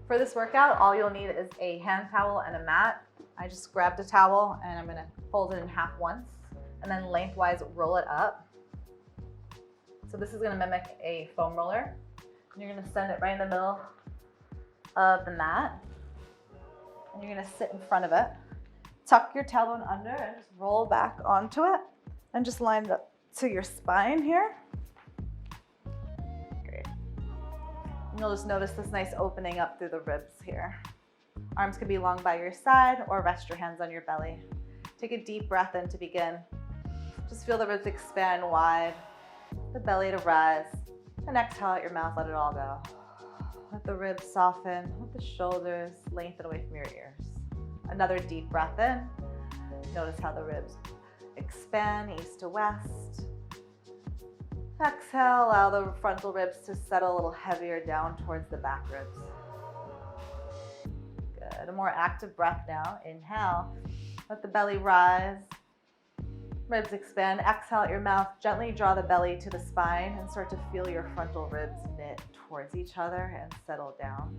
For this workout, all you'll need is a hand towel and a mat. I just grabbed a towel and I'm gonna fold it in half once and then lengthwise roll it up. So this is gonna mimic a foam roller. And you're gonna send it right in the middle of the mat. And you're gonna sit in front of it. Tuck your tailbone under and just roll back onto it and just line it up to your spine here. Great. And you'll just notice this nice opening up through the ribs here. Arms can be long by your side or rest your hands on your belly. Take a deep breath in to begin. Just feel the ribs expand wide, the belly to rise, and exhale out your mouth, let it all go. Let the ribs soften, let the shoulders lengthen away from your ears. Another deep breath in. Notice how the ribs expand east to west. Exhale, allow the frontal ribs to settle a little heavier down towards the back ribs. Good, a more active breath now. Inhale, let the belly rise. Ribs expand. Exhale out your mouth. Gently draw the belly to the spine and start to feel your frontal ribs knit towards each other and settle down.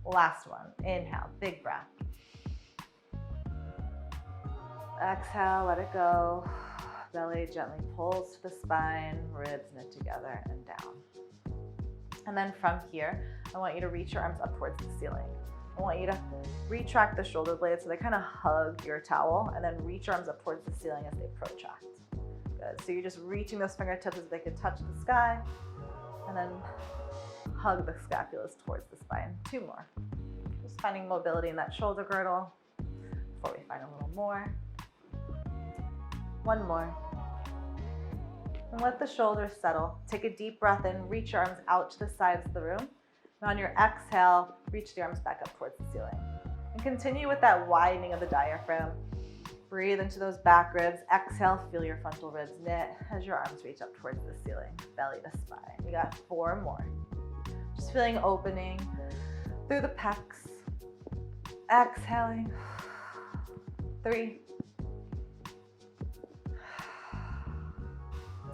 Last one. Inhale, big breath. Exhale, let it go. Belly gently pulls to the spine, ribs knit together and down. And then from here, I want you to reach your arms up towards the ceiling. I want you to retract the shoulder blades so they kind of hug your towel, and then reach your arms up towards the ceiling as they protract. Good. So you're just reaching those fingertips as they can touch the sky, and then hug the scapulas towards the spine. 2 more. Just finding mobility in that shoulder girdle before we find a little more. 1 more. And let the shoulders settle. Take a deep breath in, reach your arms out to the sides of the room. And on your exhale, reach the arms back up towards the ceiling. And continue with that widening of the diaphragm. Breathe into those back ribs. Exhale, feel your frontal ribs knit as your arms reach up towards the ceiling, belly to spine. We got 4 more. Just feeling opening through the pecs. Exhaling. 3,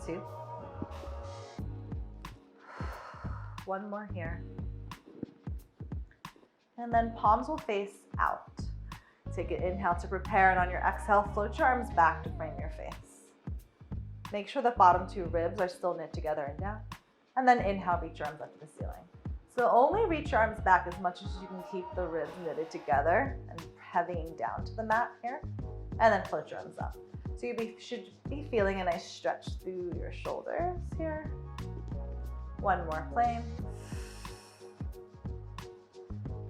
2. 1 more here. And then palms will face out. Take an inhale to prepare, and on your exhale, float your arms back to frame your face. Make sure the bottom 2 ribs are still knit together and down. And then inhale, reach your arms up to the ceiling. So only reach your arms back as much as you can keep the ribs knitted together and heavying down to the mat here. And then float your arms up. So you should be feeling a nice stretch through your shoulders here. 1 more plane.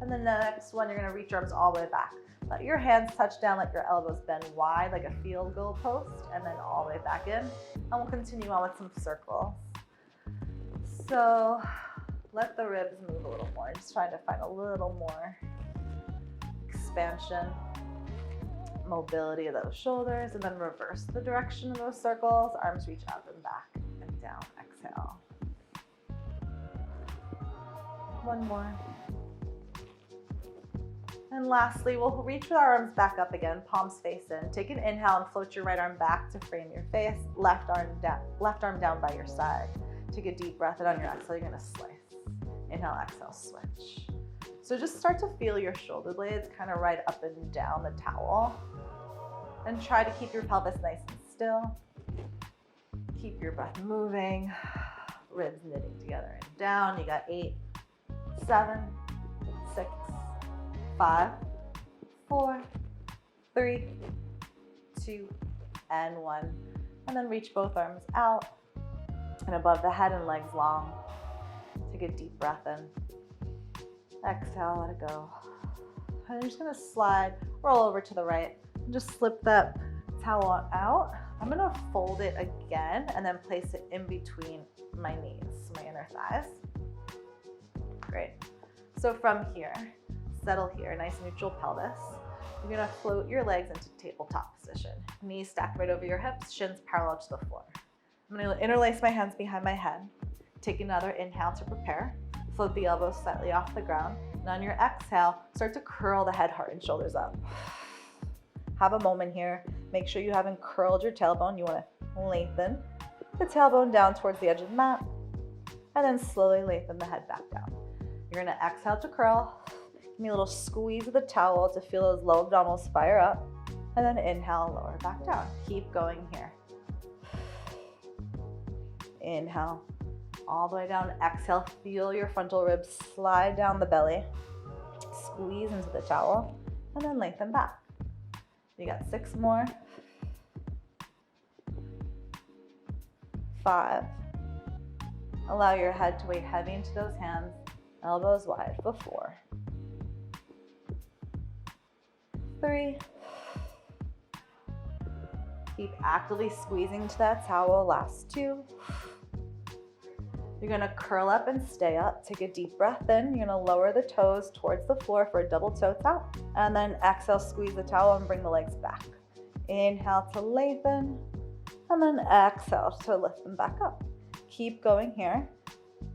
And then the next one, you're gonna reach your arms all the way back. Let your hands touch down, let your elbows bend wide like a field goal post, and then all the way back in. And we'll continue on with some circles. So let the ribs move a little more. Just trying to find a little more expansion, mobility of those shoulders, and then reverse the direction of those circles. Arms reach up and back and down. Exhale. 1 more. And lastly, we'll reach with our arms back up again, palms face in. Take an inhale and float your right arm back to frame your face. Left arm down by your side. Take a deep breath in on your exhale. You're gonna slice. Inhale, exhale, switch. So just start to feel your shoulder blades kind of ride up and down the towel. And try to keep your pelvis nice and still. Keep your breath moving. Ribs knitting together and down. You got 8, 7, 6, 5, 4, 3, 2, and 1. And then reach both arms out and above the head and legs long. Take a deep breath in. Exhale, let it go. And you're just gonna slide, roll over to the right, and just slip that towel out. I'm gonna fold it again and then place it in between my knees, my inner thighs. Great. So from here, settle here, nice neutral pelvis. You're gonna float your legs into tabletop position. Knees stacked right over your hips, shins parallel to the floor. I'm gonna interlace my hands behind my head. Take another inhale to prepare. Float the elbows slightly off the ground. And on your exhale, start to curl the head, heart, and shoulders up. Have a moment here. Make sure you haven't curled your tailbone. You wanna lengthen the tailbone down towards the edge of the mat. And then slowly lengthen the head back down. You're gonna exhale to curl. Give me a little squeeze of the towel to feel those low abdominals fire up. And then inhale, lower back down. Keep going here. Inhale, all the way down. Exhale, feel your frontal ribs slide down the belly. Squeeze into the towel, and then lengthen back. You got 6 more. 5. Allow your head to weigh heavy into those hands, elbows wide for 4. 3. Keep actively squeezing into that towel. Last 2. You're gonna curl up and stay up. Take a deep breath in. You're gonna lower the toes towards the floor for a double toe tap. And then exhale, squeeze the towel and bring the legs back. Inhale to lengthen. And then exhale to lift them back up. Keep going here.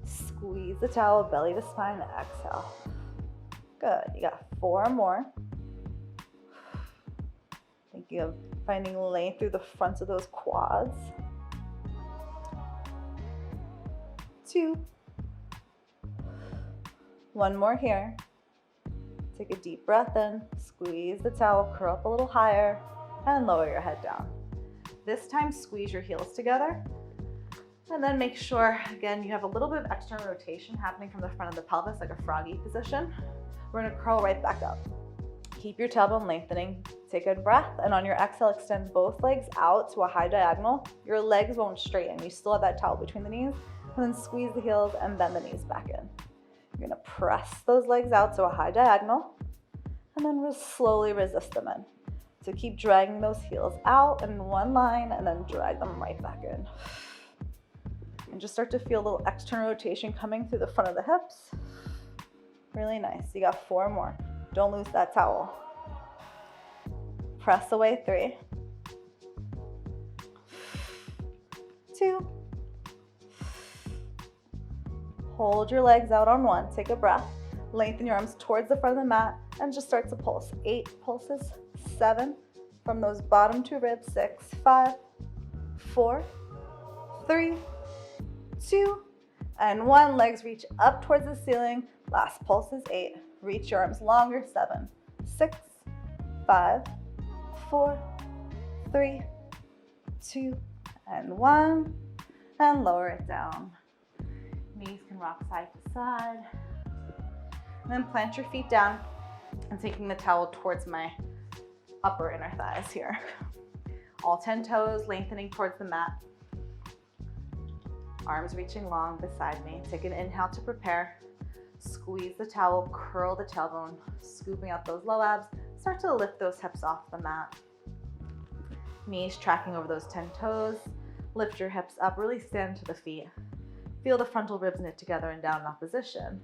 Squeeze the towel, belly to spine, exhale. Good, you got 4 more. Thinking of finding length through the fronts of those quads. 2. 1 more here. Take a deep breath in, squeeze the towel, curl up a little higher, and lower your head down. This time, squeeze your heels together. And then make sure, again, you have a little bit of external rotation happening from the front of the pelvis, like a froggy position. We're gonna curl right back up. Keep your tailbone lengthening. Take a breath, and on your exhale, extend both legs out to a high diagonal. Your legs won't straighten. You still have that towel between the knees. And then squeeze the heels and bend the knees back in. You're gonna press those legs out to a high diagonal, and then slowly resist them in. So keep dragging those heels out in one line, and then drag them right back in. And just start to feel a little external rotation coming through the front of the hips. Really nice. You got 4 more. Don't lose that towel. Press away. 3. 2. Hold your legs out on 1. Take a breath. Lengthen your arms towards the front of the mat and just start to pulse. 8 pulses. 7 from those bottom 2 ribs. 6, 5, 4, 3, 2, and 1. Legs reach up towards the ceiling. Last pulse is 8. Reach your arms longer. 7, 6, 5, 4, 3, 2, and 1. And lower it down. Knees can rock side to side. And then plant your feet down and taking the towel towards my upper inner thighs here. All 10 toes lengthening towards the mat. Arms reaching long beside me. Take an inhale to prepare. Squeeze the towel, curl the tailbone, scooping out those low abs. Start to lift those hips off the mat. Knees tracking over those 10 toes. Lift your hips up, really stand to the feet. Feel the frontal ribs knit together in down dog position.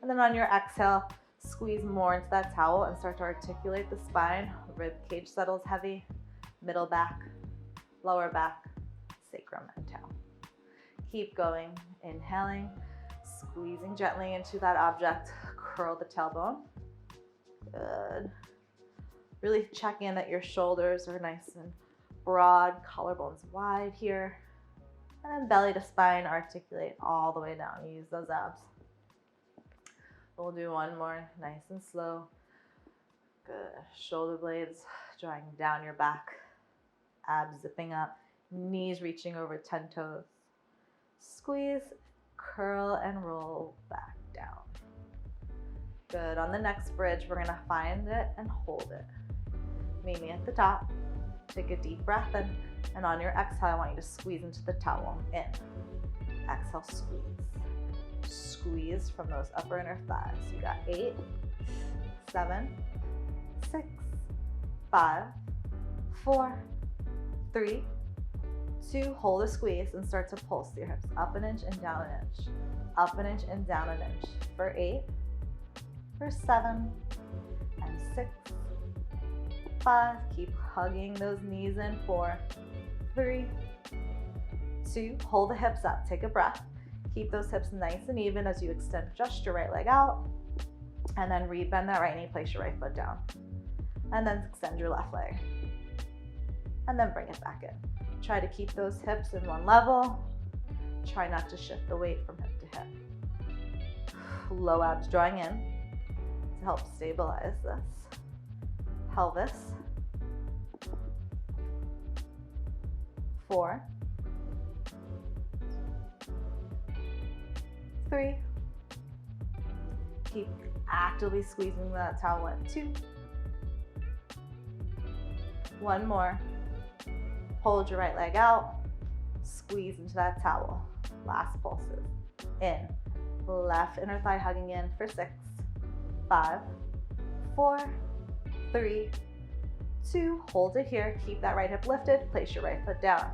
And then on your exhale, squeeze more into that towel and start to articulate the spine. Rib cage settles heavy, middle back, lower back, sacrum and tail. Keep going, inhaling, squeezing gently into that object. Curl the tailbone. Good. Really check in that your shoulders are nice and broad, collarbones wide here. And then belly to spine, articulate all the way down. Use those abs. We'll do 1 more, nice and slow. Good. Shoulder blades drawing down your back. Abs zipping up. Knees reaching over 10 toes. Squeeze, curl, and roll back down. Good. On the next bridge, we're gonna find it and hold it. Meet me at the top. Take a deep breath in, and on your exhale, I want you to squeeze into the towel. In. Exhale, squeeze. Squeeze from those upper inner thighs. You got 8, 7, 6, 5, 4, 3, 2. Hold a squeeze and start to pulse your hips up an inch and down an inch. Up an inch and down an inch. For 8, for 7, and 6, 5. Keep hugging those knees in. 4, 3, 2. Hold the hips up. Take a breath. Keep those hips nice and even as you extend just your right leg out. And then rebend that right knee. Place your right foot down. And then extend your left leg. And then bring it back in. Try to keep those hips in one level. Try not to shift the weight from hip to hip. Low abs drawing in to help stabilize this. Pelvis. 4, 3. Keep actively squeezing that towel in. 2. 1 more. Hold your right leg out. Squeeze into that towel. Last pulses. In. Left inner thigh hugging in for 6, 5, 4, 3, 2. Hold it here. Keep that right hip lifted. Place your right foot down.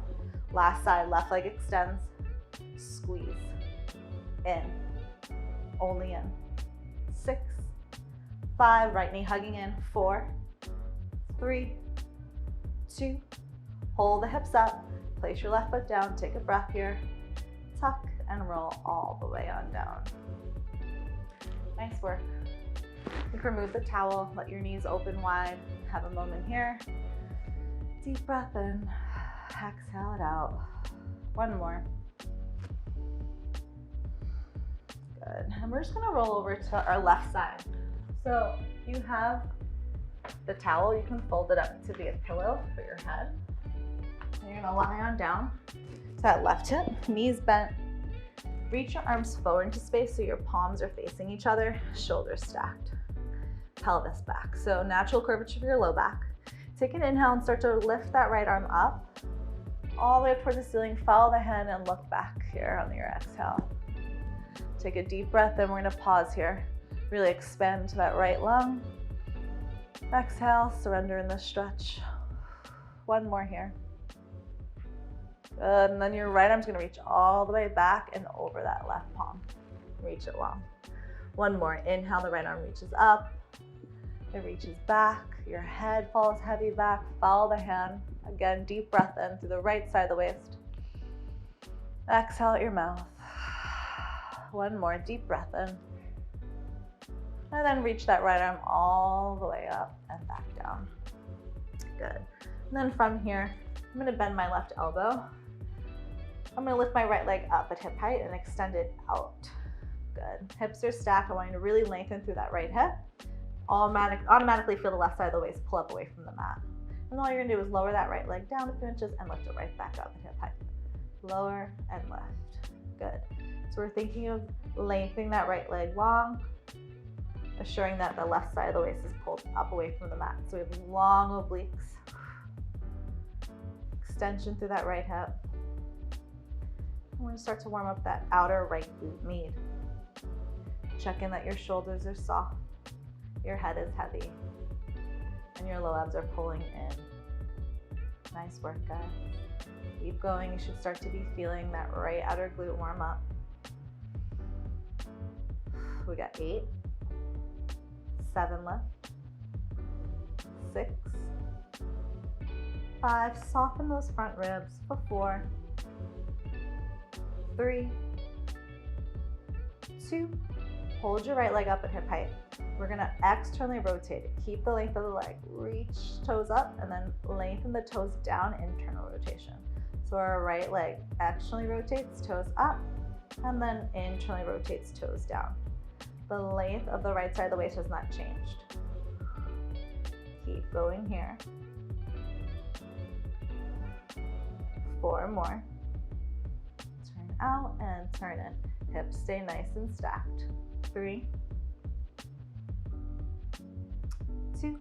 Last side, left leg extends. Squeeze. In. Only in. 6, 5. Right knee hugging in. 4, 3, 2. Hold the hips up. Place your left foot down. Take a breath here. Tuck and roll all the way on down. Nice work. You can remove the towel. Let your knees open wide. Have a moment here. Deep breath in. Exhale it out. 1 more. Good. And we're just gonna roll over to our left side. So you have the towel, you can fold it up to be a pillow for your head. And you're gonna lie on down to that left hip, knees bent. Reach your arms forward into space so your palms are facing each other, shoulders stacked. Pelvis back. So natural curvature for your low back. Take an inhale and start to lift that right arm up, all the way up towards the ceiling. Follow the hand and look back here on your exhale. Take a deep breath, and we're gonna pause here. Really expand to that right lung. Exhale, surrender in the stretch. 1 more here. Good, and then your right arm's gonna reach all the way back and over that left palm. Reach it long. 1 more, inhale, the right arm reaches up. It reaches back, your head falls heavy back, follow the hand. Again, deep breath in through the right side of the waist. Exhale out your mouth. 1 more, deep breath in. And then reach that right arm all the way up and back down. Good. And then from here, I'm gonna bend my left elbow. I'm gonna lift my right leg up at hip height and extend it out. Good. Hips are stacked. I want you to really lengthen through that right hip. Automatically feel the left side of the waist pull up away from the mat. And all you're gonna do is lower that right leg down a few inches and lift it right back up at hip height. Lower and lift. Good. So we're thinking of lengthening that right leg long, assuring that the left side of the waist is pulled up away from the mat. So we have long obliques. Extension through that right hip. And we're gonna start to warm up that outer right glute med. Check in that your shoulders are soft, your head is heavy, and your low abs are pulling in. Nice work, guys. Keep going. You should start to be feeling that right outer glute warm up. We got 8, 7 left, 6, 5, soften those front ribs for 4, 3, 2, hold your right leg up at hip height. We're gonna externally rotate it. Keep the length of the leg. Reach toes up and then lengthen the toes down, internal rotation. So our right leg externally rotates, toes up, and then internally rotates, toes down. The length of the right side of the waist has not changed. Keep going here. 4 more. Turn out and turn in. Hips stay nice and stacked. 3, 2,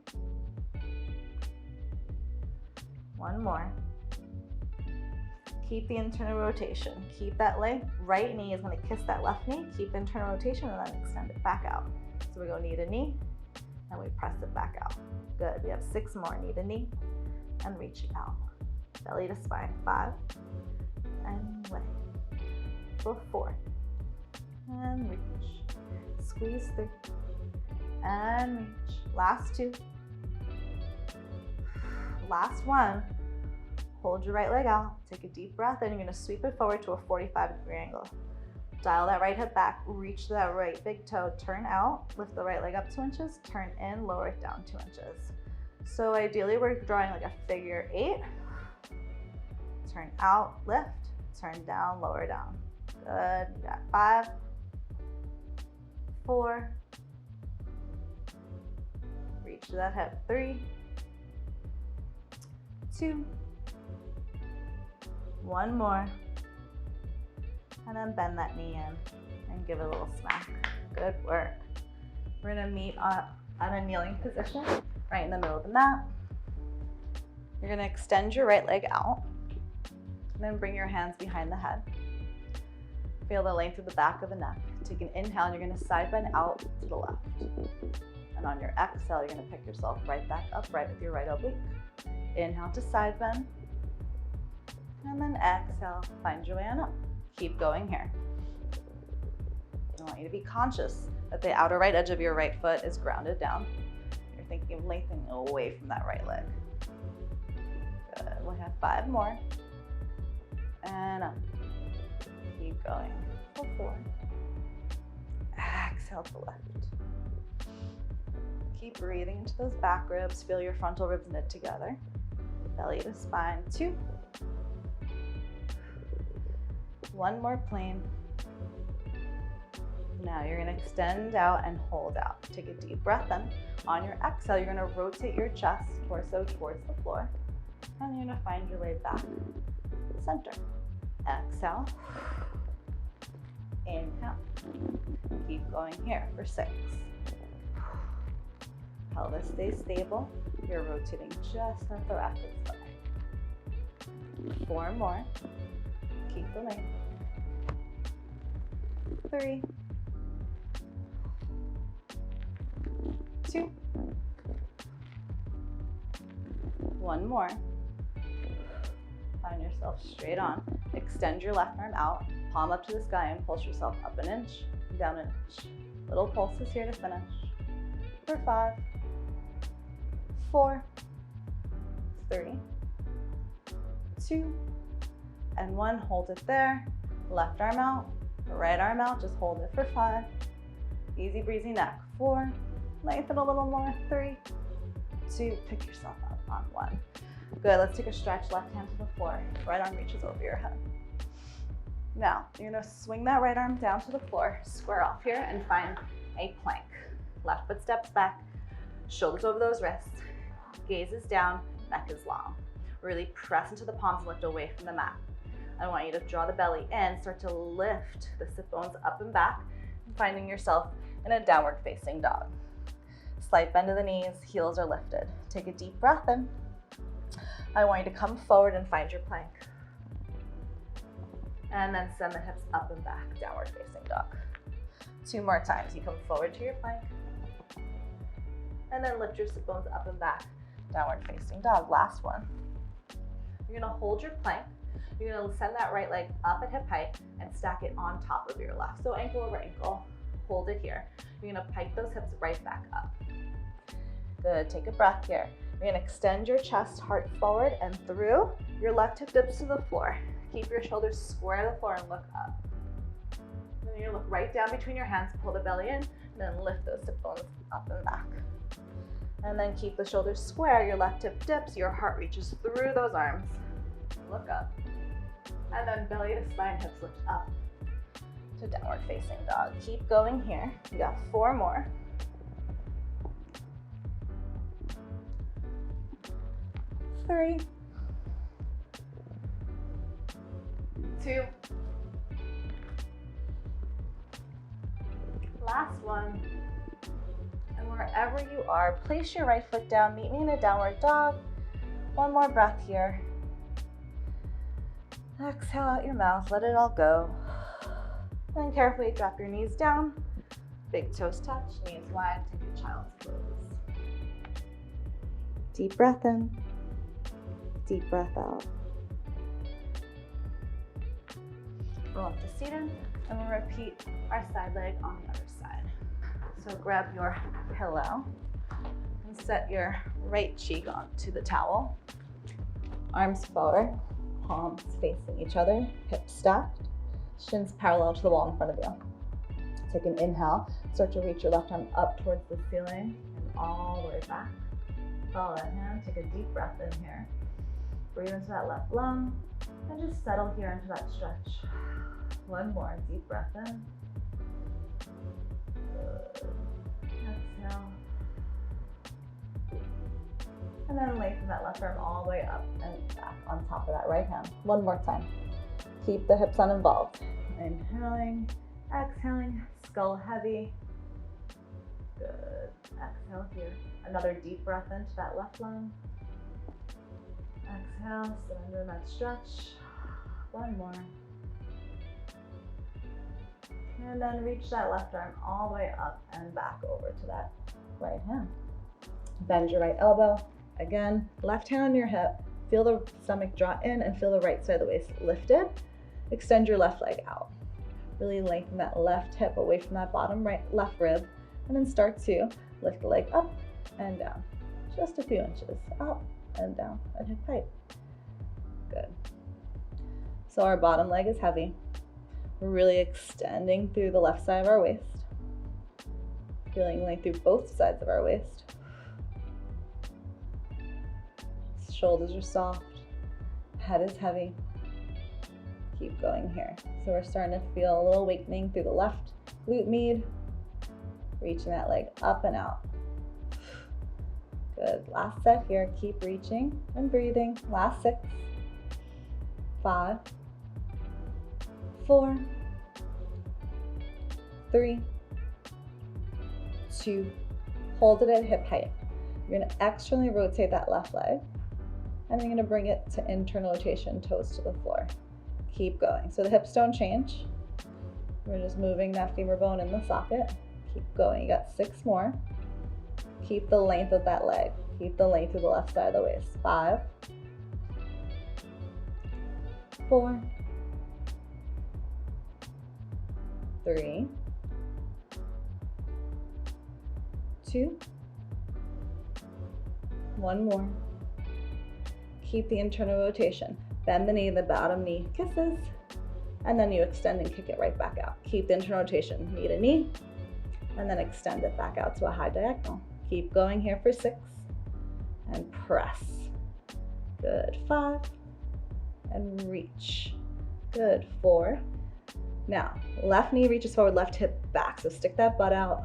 1 more. Keep the internal rotation. Keep that length. Right knee is going to kiss that left knee. Keep internal rotation and then extend it back out. So we go knee to knee and we press it back out. Good. We have 6 more. Knee to knee and reach it out. Belly to spine. 5 and way. For 4 and reach. Squeeze 3 and reach. Last 2. Last 1. Hold your right leg out, take a deep breath, and you're gonna sweep it forward to a 45-degree angle. Dial that right hip back, reach that right big toe, turn out, lift the right leg up 2 inches, turn in, lower it down 2 inches. So ideally we're drawing like a figure 8. Turn out, lift, turn down, lower down. Good, you got 5, 4. Reach to that hip. 3, 2, 1 more. And then bend that knee in and give it a little smack. Good work. We're gonna meet on a kneeling position, right in the middle of the mat. You're gonna extend your right leg out, and then bring your hands behind the head. Feel the length of the back of the neck. Take an inhale, and you're gonna side bend out to the left. And on your exhale, you're gonna pick yourself right back upright with your right oblique. Inhale to side bend, and then exhale, find your way on up. Keep going here. I want you to be conscious that the outer right edge of your right foot is grounded down. You're thinking of lengthening away from that right leg. Good. We'll have 5 more. And up. Keep going. Pull forward. Exhale to left. Keep breathing into those back ribs. Feel your frontal ribs knit together. Belly to spine. 2. 1 more plane. Now you're gonna extend out and hold out. Take a deep breath in. On your exhale, you're gonna rotate your chest, torso towards the floor. And you're gonna find your way back to center. Exhale. Inhale. Keep going here for 6. Pelvis stays stable. You're rotating just the thoracic spine. 4 more. Keep the length. 3, 2, 1 more. Find yourself straight on. Extend your left arm out, palm up to the sky, and pulse yourself up an inch, down an inch. Little pulses here to finish. For 5, 4, 3, 2, and 1. Hold it there. Left arm out, right arm out. Just hold it for 5. Easy breezy neck. 4, lengthen a little more. 3, 2, pick yourself up on 1. Good, let's take a stretch. Left hand to the floor. Right arm reaches over your head. Now, you're gonna swing that right arm down to the floor, square off here, and find a plank. Left foot steps back, shoulders over those wrists, gaze is down, neck is long. Really press into the palms, lift away from the mat. I want you to draw the belly in, start to lift the sit bones up and back, finding yourself in a downward facing dog. Slight bend of the knees, heels are lifted. Take a deep breath in. I want you to come forward and find your plank. And then send the hips up and back, downward facing dog. 2 more times. You come forward to your plank. And then lift your sit bones up and back, downward facing dog. Last one. You're gonna hold your plank. You're gonna send that right leg up at hip height and stack it on top of your left. So ankle over ankle, hold it here. You're gonna pike those hips right back up. Good, take a breath here. You're gonna extend your chest, heart forward and through. Your left hip dips to the floor. Keep your shoulders square to the floor and look up. Then you're gonna look right down between your hands, pull the belly in, and then lift those hip bones up and back. And then keep the shoulders square, your left hip dips, your heart reaches through those arms. Look up. And then belly to spine, hips lift up to downward facing dog. Keep going here. You got 4 more. 3, 2, last one. And wherever you are, place your right foot down, meet me in a downward dog. 1 more breath here. Exhale out your mouth, let it all go. Then carefully drop your knees down. Big toes touch, knees wide, take a child's pose. Deep breath in, deep breath out. Roll up to seated, and we'll repeat our side leg on the other side. So grab your pillow and set your right cheek onto the towel. Arms forward, palms facing each other, hips stacked, shins parallel to the wall in front of you. Take an inhale, start to reach your left arm up towards the ceiling and all the way back. Follow that hand, take a deep breath in here. Breathe into that left lung and just settle here into that stretch. 1 more, deep breath in. Good. Exhale. And then lengthen that left arm all the way up and back on top of that right hand. One more time. Keep the hips uninvolved. Inhaling, exhaling, skull heavy. Good. Exhale here. Another deep breath into that left lung. Exhale, surrender that stretch. One more. And then reach that left arm all the way up and back over to that right hand. Bend your right elbow. Again, left hand on your hip. Feel the stomach draw in and feel the right side of the waist lifted. Extend your left leg out. Really lengthen that left hip away from that bottom left rib. And then start to lift the leg up and down. Just a few inches. Up and down and hip height. Good. So our bottom leg is heavy. We're really extending through the left side of our waist. Feeling length through both sides of our waist. Shoulders are soft. Head is heavy. Keep going here. So we're starting to feel a little awakening through the left glute med. Reaching that leg up and out. Good. Last set here. Keep reaching and breathing. Last 6, 5, 4, 3, 2. Hold it at hip height. You're going to externally rotate that left leg. And you're going to bring it to internal rotation, toes to the floor. Keep going. So the hips don't change. We're just moving that femur bone in the socket. Keep going. You got 6 more. Keep the length of that leg. Keep the length of the left side of the waist. 5, 4, 3, 2, 1 more. Keep the internal rotation. Bend the knee, the bottom knee kisses, and then you extend and kick it right back out. Keep the internal rotation. Knee to knee, and then extend it back out to a high diagonal. Keep going here for 6, and press. Good. 5, and reach. Good. 4. Now, left knee reaches forward, left hip back, so stick that butt out.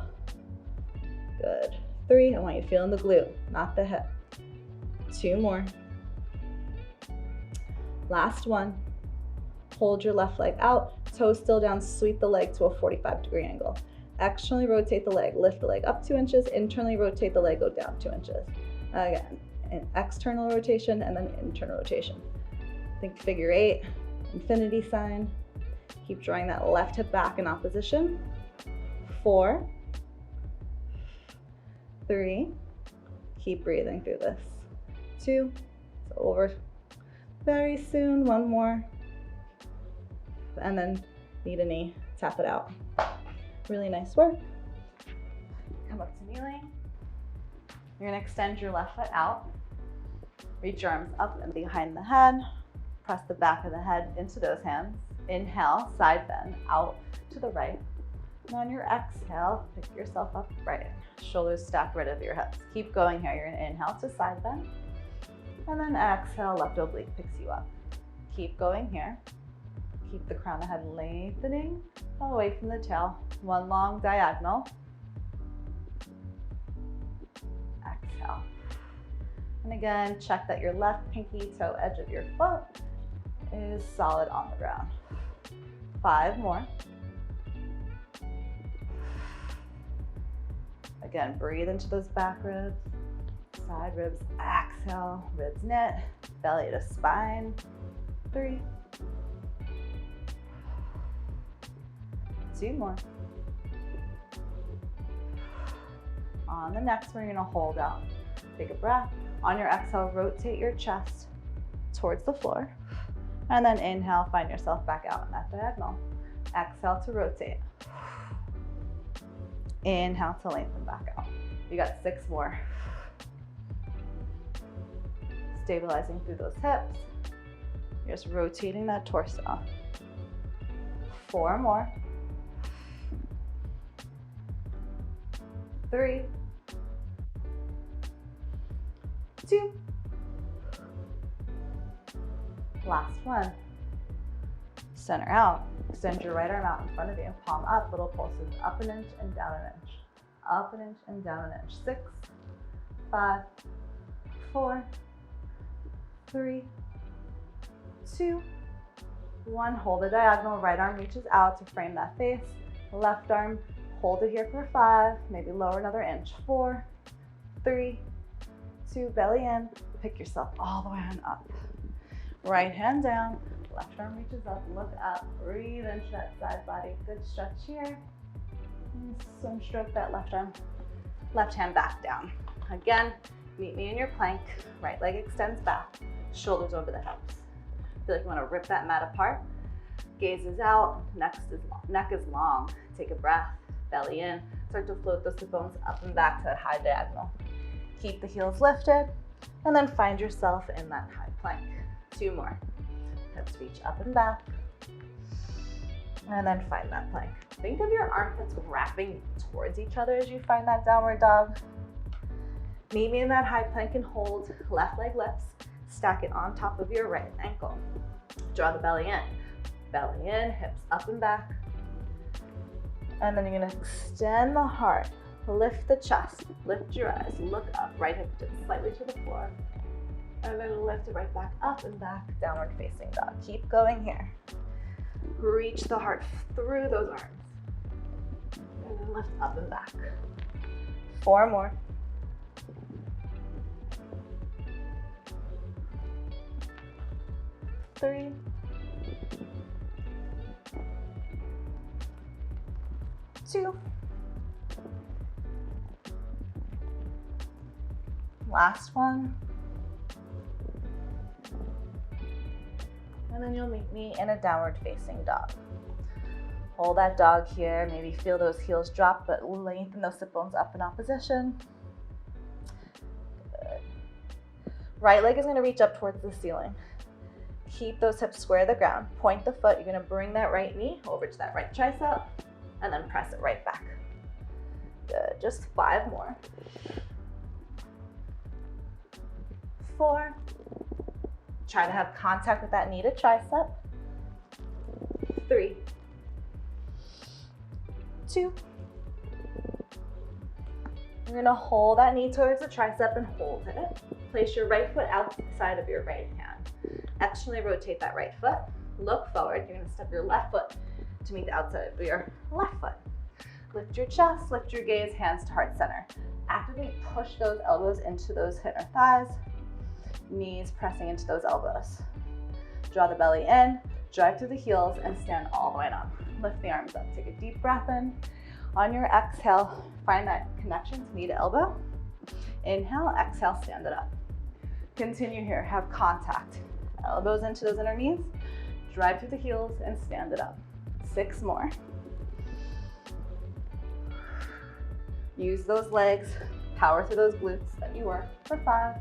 Good. 3, I want you to feel in the glute, not the hip. 2 more. Last one. Hold your left leg out, toes still down, sweep the leg to a 45-degree angle. Externally rotate the leg, lift the leg up 2 inches, internally rotate the leg, go down 2 inches. Again, an external rotation and then internal rotation. Think figure 8, infinity sign. Keep drawing that left hip back in opposition. 4, 3, keep breathing through this. 2, it's over very soon. 1 more. And then knee to knee, tap it out. Really nice work. Come up to kneeling. You're gonna extend your left foot out. Reach your arms up and behind the head. Press the back of the head into those hands. Inhale, side bend, out to the right. And on your exhale, pick yourself up right. Shoulders stacked right over your hips. Keep going here. You're gonna inhale to side bend. And then exhale, left oblique picks you up. Keep going here. Keep the crown of the head lengthening away from the tail. 1 long diagonal. Exhale. And again, check that your left pinky toe edge of your foot is solid on the ground. 5 more. Again, breathe into those back ribs, side ribs, exhale, ribs knit, belly to spine. 3, 2 more. On the next one, you're gonna hold out. Take a breath. On your exhale, rotate your chest towards the floor. And then inhale, find yourself back out in that diagonal. Exhale to rotate. Inhale to lengthen back out. You got 6 more. Stabilizing through those hips. You're just rotating that torso. 4 more. 3, 2. Last one. Center out. Extend your right arm out in front of you. Palm up, little pulses up an inch and down an inch. up an inch and down an inch. 6, 5, 4, 3, 2, 1. Hold the diagonal. Right arm reaches out to frame that face. Left arm, hold it here for 5, maybe lower another inch. 4, 3, 2, belly in. Pick yourself all the way on up. Right hand down, left arm reaches up, look up, breathe into that side body. Good stretch here. And swim stroke that left arm, left hand back down. Again, meet me in your plank. Right leg extends back, shoulders over the hips. Feel like you want to rip that mat apart. Gaze is out, neck is long. Take a breath, belly in. Start to float those sit bones up and back to that high diagonal. Keep the heels lifted, and then find yourself in that high plank. 2 more. Hips reach up and back, and then find that plank. Think of your armpits wrapping towards each other as you find that downward dog. Meet me in that high plank and hold. Left leg lifts. Stack it on top of your right ankle. Draw the belly in. Belly in, hips up and back. And then you're gonna extend the heart. Lift the chest. Lift your eyes. Look up. Right hip dips slightly to the floor. And then lift it right back up and back. Downward facing dog. Keep going here. Reach the heart through those arms. And then lift up and back. 4 more. 3, 2. Last one. And then you'll meet me in a downward facing dog. Hold that dog here. Maybe feel those heels drop, but lengthen those sit bones up in opposition. Good. Right leg is going to reach up towards the ceiling. Keep those hips square to the ground. Point the foot. You're going to bring that right knee over to that right tricep and then press it right back. Good. Just 5 more. 4. Try to have contact with that knee to tricep. 3, 2. You're going to hold that knee towards the tricep and hold it. Place your right foot outside of your right hand. Externally rotate that right foot. Look forward. You're going to step your left foot to meet the outside of your left foot. Lift your chest, lift your gaze, hands to heart center. Actively push those elbows into those inner thighs. Knees pressing into those elbows. Draw the belly in, drive through the heels, and stand all the way up. Lift the arms up. Take a deep breath in. On your exhale, find that connection to knee to elbow. Inhale, exhale, stand it up. Continue here, have contact. Elbows into those inner knees, drive through the heels, and stand it up. 6 more. Use those legs, power through those glutes that you work for 5.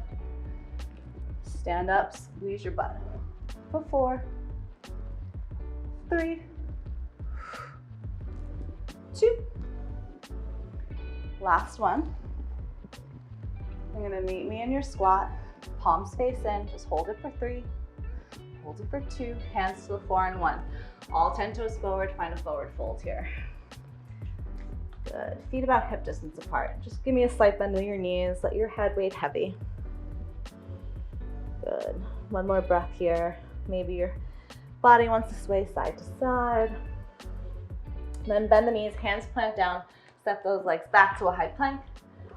Stand up, squeeze your butt for 4, 3, 2. Last one. You're gonna meet me in your squat, palms face in, just hold it for 3, hold it for 2, hands to the floor in 1. All 10 toes forward, find a forward fold here. Good, feet about hip distance apart. Just give me a slight bend in your knees, let your head weight heavy. Good, 1 more breath here. Maybe your body wants to sway side to side. Then bend the knees, hands plant down, step those legs back to a high plank,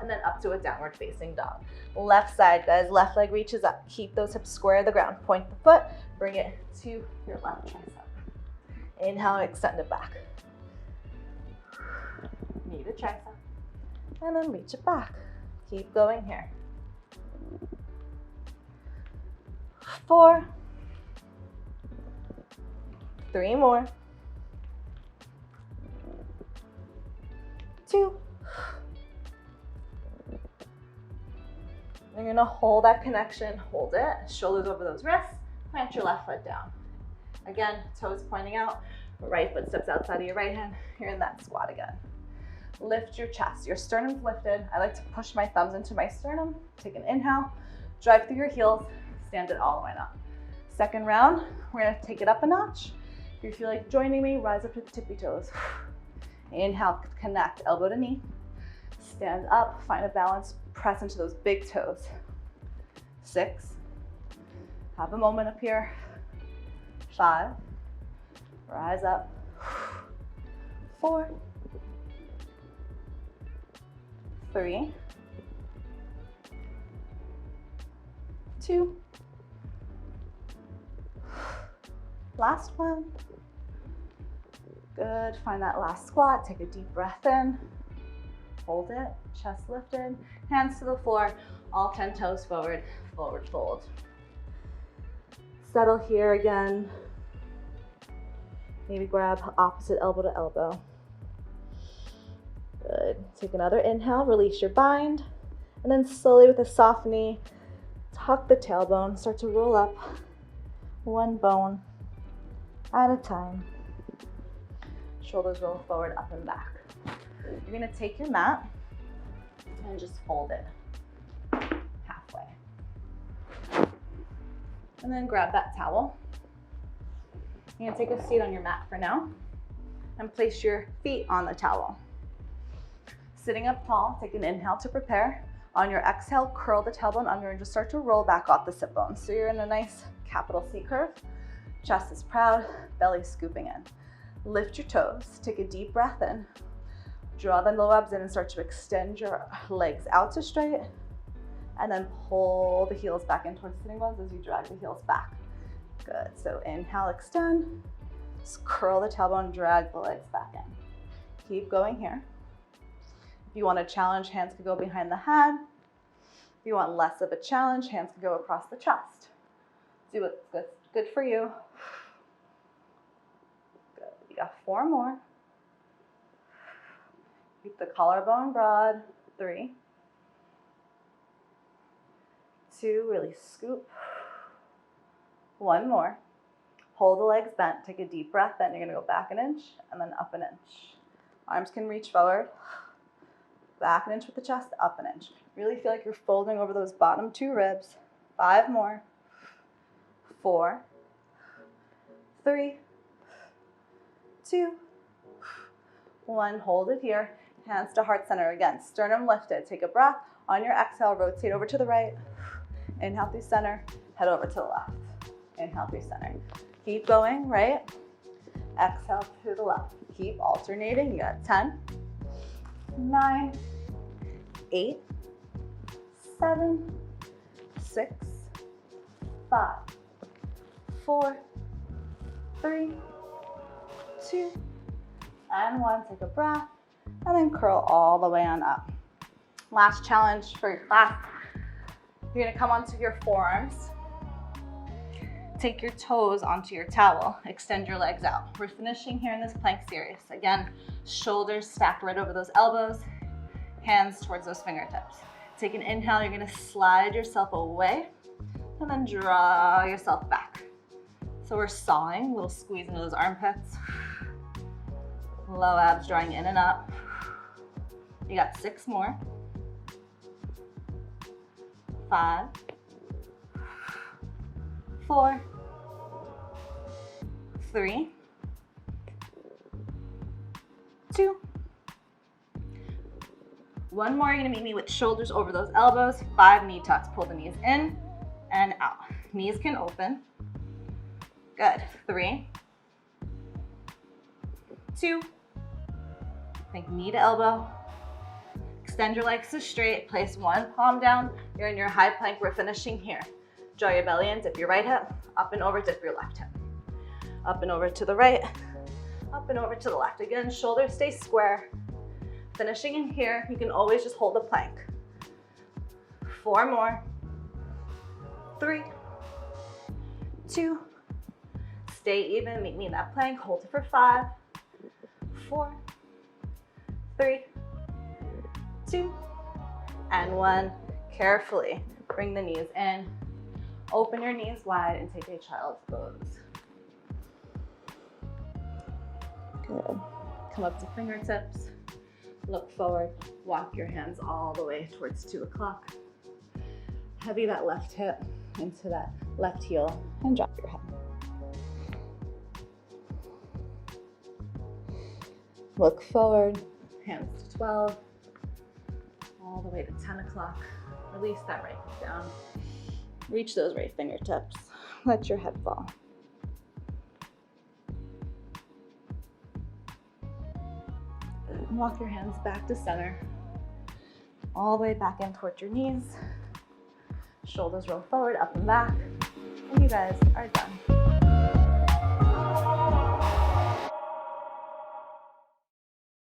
and then up to a downward facing dog. Left side, guys, left leg reaches up. Keep those hips square to the ground. Point the foot, bring it to your left tricep. Inhale, extend it back. Knee to tricep, and then reach it back. Keep going here. 4, 3 more. 2. You're gonna hold that connection, hold it, shoulders over those wrists, plant your left foot down. Again, toes pointing out, right foot steps outside of your right hand, you're in that squat again. Lift your chest, your sternum's lifted. I like to push my thumbs into my sternum, take an inhale, drive through your heels, stand it all the way up. Second round, we're gonna take it up a notch. If you feel like joining me, rise up to the tippy toes. Inhale, connect, elbow to knee. Stand up, find a balance, press into those big toes. 6, have a moment up here. 5, rise up. 4, 3, 2, last one. Good, find that last squat, take a deep breath in, hold it, chest lifted, hands to the floor, all 10 toes forward, forward fold. Settle here again. Maybe grab opposite elbow to elbow. Good, take another inhale, release your bind, and then slowly with a soft knee, tuck the tailbone, start to roll up one bone at a time. Shoulders roll forward, up and back. You're gonna take your mat and just fold it halfway. And then grab that towel. You're gonna take a seat on your mat for now and place your feet on the towel. Sitting up tall, take an inhale to prepare. On your exhale, curl the tailbone under and just start to roll back off the sit bones. So you're in a nice capital C curve. Chest is proud, belly scooping in. Lift your toes, take a deep breath in. Draw the low abs in and start to extend your legs out to straight. And then pull the heels back in towards sitting bones as you drag the heels back. Good, so inhale, extend. Just curl the tailbone, drag the legs back in. Keep going here. If you want a challenge, hands could go behind the head. If you want less of a challenge, hands can go across the chest. Do what's good for you. Good, you got 4 more. Keep the collarbone broad. 3, 2, really scoop. 1 more. Hold the legs bent, take a deep breath in. You're gonna go back an inch and then up an inch. Arms can reach forward. Back an inch with the chest, up an inch. Really feel like you're folding over those bottom 2 ribs. 5 more. 4, 3, 2, 1. Hold it here. Hands to heart center again. Sternum lifted. Take a breath. On your exhale, rotate over to the right. Inhale through center. Head over to the left. Inhale through center. Keep going, right? Exhale to the left. Keep alternating. You got 10, 9, 8, 7, 6, 5, 4, 3, 2, and 1. Take a breath, and then curl all the way on up. Last challenge for your class. You're gonna come onto your forearms. Take your toes onto your towel. Extend your legs out. We're finishing here in this plank series. Again, shoulders stacked right over those elbows, hands towards those fingertips. Take an inhale, you're gonna slide yourself away and then draw yourself back. So we're sawing, a little squeeze into those armpits. Low abs drawing in and up. You got 6 more. 5, 4, 3, 2, 1 more. You're gonna meet me with shoulders over those elbows. 5 knee tucks. Pull the knees in and out. Knees can open. Good. 3, 2, think knee to elbow. Extend your legs to straight. Place 1 palm down. You're in your high plank. We're finishing here. Draw your belly in. Dip your right hip. Up and over. Dip your left hip. Up and over to the right. Up and over to the left. Again, shoulders stay square. Finishing in here. You can always just hold the plank. 4 more. 3, 2. Stay even. Meet me in that plank. Hold it for 5, 4, 3, 2, and 1. Carefully bring the knees in. Open your knees wide and take a child's pose. Good. Come up to fingertips. Look forward. Walk your hands all the way towards 2 o'clock. Heavy that left hip into that left heel and drop your head. Look forward. Hands to 12. way to 10 o'clock. Release that right foot down. Reach those right fingertips. Let your head fall. And walk your hands back to center. All the way back in towards your knees. Shoulders roll forward, up and back. And you guys are done.